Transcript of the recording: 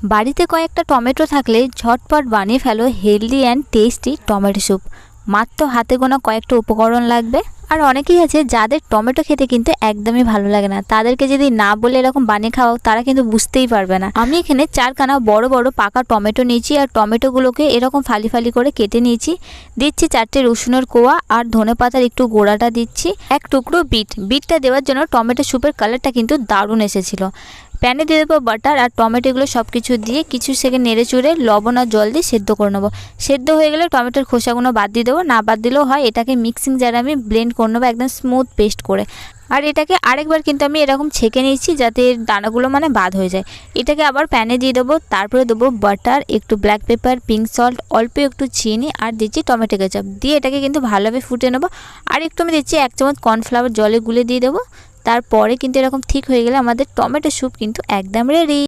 বাড়িতে কয়েকটা টমেটো থাকলে ঝটপট বানিয়ে ফেলো healthy and tasty tomato soup. মাত্র হাতে গোনা কয়েকটা উপকরণ লাগবে। আর অনেকেই আছে যাদের টমেটো খেতে কিন্তু একদমই ভালো লাগে না, তাদেরকে যদি না বলে এরকম বানিয়ে খাওয়াও তারা কিন্তু বুঝতেই পারবে না। আমি এখানে 4খানা বড় বড় পাকা টমেটো নিয়েছি আর টমেটোগুলোকে এরকম ফালি ফালি করে কেটে নিয়েছি। দিচ্ছি 4টে রসুনের কোয়া আর ধনেপাতার একটু গোড়াটা দিচ্ছি, এক টুকরো বিটটা দেওয়ার জন্য টমেটো স্যুপের কালারটা কিন্তু দারুণ এসেছিল। প্যানে দিয়ে দেবো বাটার আর টমেটোগুলো সব কিছু দিয়ে কিছু সেকেন্ড নেড়ে চুড়ে লবণ আর জল দিয়ে সেদ্ধ করে নেবো। সেদ্ধ হয়ে গেলে টমেটোর খোসাগুলো বাদ দিয়ে দেবো, না বাদ দিলেও হয়। এটাকে মিক্সিং জারে আমি ব্লেন্ড করে নেবো একদম স্মুথ পেস্ট করে। আর এটাকে আরেকবার কিন্তু আমি এরকম ছেঁকে নিয়েছি যাতে এর দানাগুলো বাদ হয়ে যায়। এটাকে আবার প্যানে দিয়ে দেবো, তারপরে দেবো বাটার, একটু ব্ল্যাক পেপার, পিঙ্ক সল্ট, অল্প একটু চিনি আর দিচ্ছি টমেটো কেচাপ দিয়ে এটাকে কিন্তু ভালোভাবে ফুটে নেবো। আর একটু আমি দিচ্ছি 1 চামচ কর্নফ্লাওয়ার জলে গুলে দিয়ে দেবো। তারপরে কিন্তু এরকম ঠিক হয়ে গেলে আমাদের টমেটো স্যুপ কিন্তু একদম রেডি।